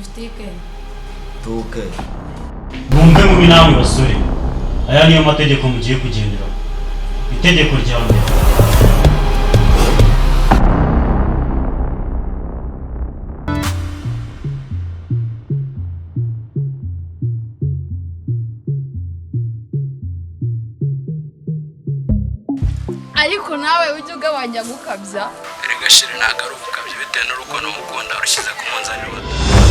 Mufitike. Tuke. Mwumve mu binamwe basore. Aya niyo mategeko mugiye kugendera. Itegeko rya mbere. Ariko nawe ujye ugabanya gukabya. Erega shire ntago ari ubukabye bitewe n'urukundo mukunda urushize ku munzani wa